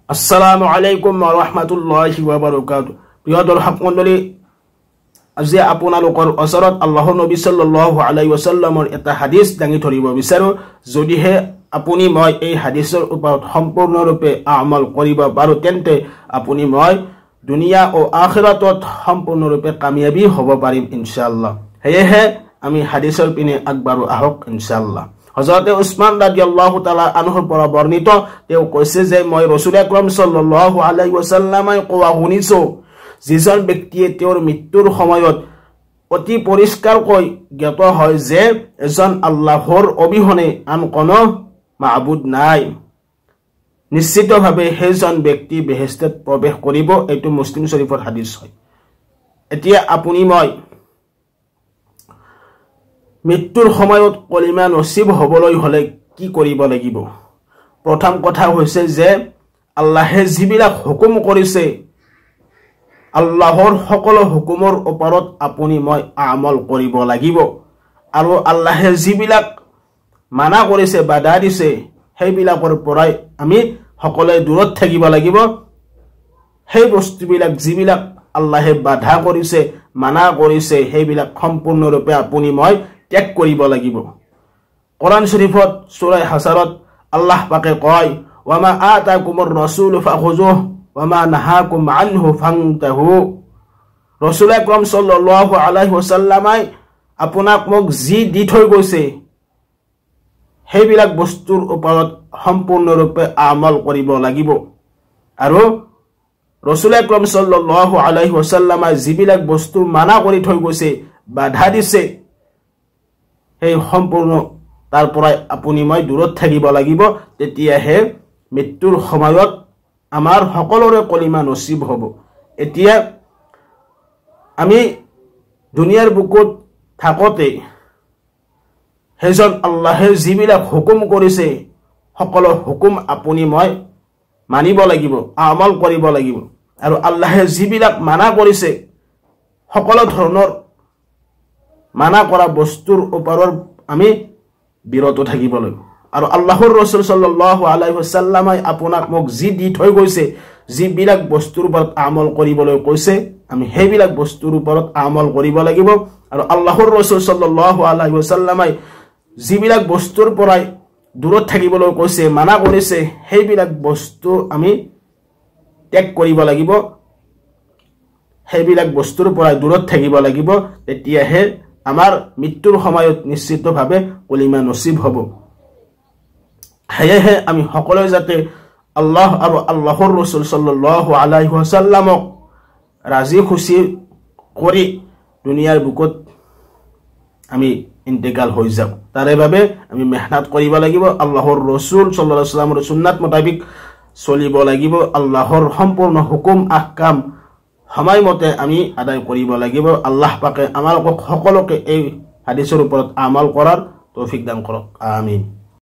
আসসালামু আলাইকুম ওয়া ৰাহমাতুল্লাহি ওয়া বাৰাকাতুহু। প্ৰিয় দৰ্শক মণ্ডলী, আজি আপোনালোকৰ ওচৰত আল্লাহৰ নবী সাল্লাল্লাহু আলাইহি ওয়াসাল্লামৰ এটা হাদিস দাঙি ধৰিব বিচাৰো। যদিহে আপুনি মই এই হাদিসৰ ওপৰত সম্পূৰ্ণৰূপে আমল কৰিব পাৰো, তেন্তে আপুনি মই দুনিয়া ও আখিৰাতত সম্পূৰ্ণৰূপে কামিয়াবী হ'ব পাৰিম ইনশাআল্লাহ। হেয়েহে আমি হাদিসৰ পিনে আগবাঢ়ো আহক ইনশাআল্লাহ। হযৰতে উসমান ৰাদিয়াল্লাহু তাআলা আনহুৰ পৰা বৰ্ণিত, তেওঁ কৈছে যে মই ৰাসূল আকৰাম সাল্লাল্লাহু আলাইহি ওয়াসাল্লামে কোৱা শুনিছো, যিজন ব্যক্তিয়ে তেওঁৰ মৃত্যুৰ সময়ত অতি পৰিষ্কাৰকৈ জ্ঞাত হয় যে এজন আল্লাহৰ অবিহনে আন কোনো মাবুদ নাই, নিশ্চিতভাৱে সেইজন ব্যক্তি বেহেশতত প্ৰৱেশ কৰিব। এইটো মুছলিম শৰীফৰ হাদিস হয়। এতিয়া আপুনি মই মৃত্যুৰ সময়ত কলিমা নসিব হ'বলৈ হলে কি কৰিব লাগিব? প্ৰথম কথা হৈছে যে আল্লাহে যিবিলাক হুকুম কৰিছে, আল্লাহৰ সকলো হুকুমৰ ওপৰত আপুনি মই আমল কৰিব লাগিব। আৰু আল্লাহে যিবিলাক মানা কৰিছে, বাধা দিছে, সেইবিলাকৰ পৰাই আমি সকলোৱে দূৰত থাকিব লাগিব। সেই বস্তুবিলাক যিবিলাক আল্লাহে বাধা কৰিছে, মানা কৰিছে, সেইবিলাক সম্পূৰ্ণৰূপে আপুনি মই ত্যাগ কৰিব লাগিব। কোৰআন শৰীফত সূৰা হাসৰত আল্লাহ পাকে কয়, ওয়ামা আতাকুমুর রাসূলু ফাখুযুহু ওয়ামা নাহাকুম আনহু ফান্তাহু। রাসূল আকরাম সাল্লাল্লাহু আলাইহি ওয়াসাল্লামই আপোনাক মোক যি দি থৈ গৈছে, সেইবিলাক বস্তুৰ ওপৰত সম্পূৰ্ণৰূপে আমল কৰিব লাগিব। আৰু ৰাসূল আকৰাম সাল্লাল্লাহু আলাইহি ওয়াসাল্লামই যিবিলাক বস্তু মানা কৰি থৈ গৈছে, বাধা দিছে, সেই সম্পূৰ্ণ তাৰ পৰাই আপুনি মই দূৰত থাকিব লাগিব। তেতিয়াহে মৃত্যুৰ সময়ত আমাৰ সকলোৰে কলিমা নসিব হ'ব। এতিয়া আমি দুনিয়াৰ বুকুত থাকোঁতে সেইজন আল্লাহে যিবিলাক হুকুম কৰিছে, সকলো হুকুম আপুনি মই মানিব লাগিব, আমল কৰিব লাগিব। আৰু আল্লাহে যিবিলাক মানা কৰিছে, সকলো ধৰণৰ মানা কৰা বস্তুৰ ওপৰত আমি বিৰত থাকিব লাগিব। আৰু আল্লাহৰ ৰাসূল সাল্লাল্লাহু আলাইহি ওয়াসাল্লামে আপোনাক মোক যি দি থৈ গৈছে, যিবিলাক বস্তুৰ ওপৰত আমল কৰিবলৈ কৈছে, আমি সেইবিলাক বস্তুৰ ওপৰত আমল কৰিব লাগিব। আৰু আল্লাহৰ ৰাসূল সাল্লাল্লাহু আলাইহি ওয়াসাল্লামে যিবিলাক বস্তুৰ পৰাই দূৰত থাকিবলৈ কৈছে, মানা কৰিছে, সেইবিলাক বস্তু আমি ত্যাগ কৰিব লাগিব। সেইবিলাক বস্তুৰ পৰাই দূৰত থাকিব লাগিব। তেতিয়াহে আমাৰ মৃত্যুৰ সময়ত নিশ্চিতভাৱে কলিমা নসিব হ'ব। হেয়েহে আমি সকলোৱে যাতে আল্লাহ আৰু আল্লাহৰ ৰাসূল সাল্লাল্লাহু আলাইহি ওয়াসাল্লামক ৰাজি খুশি কৰি দুনিয়াৰ বুকুত আমি ইন্তেকাল হৈ যাওঁ, তাৰে বাবে আমি মেহনত কৰিব লাগিব। আল্লাহৰ ৰাসূল সাল্লাল্লাহু আলাইহি ওয়াসাল্লামৰ সুন্নাত মোতাবিক চলিব লাগিব। আল্লাহৰ সম্পূৰ্ণ হুকুম আহকাম সময়মতে আমি আদায় কৰিব লাগিব। আল্লাহ পাকে আমালোকক সকলোকে এই হাদিসৰ ওপৰত আমল কৰাৰ তৌফিক দান কৰক। আমিন।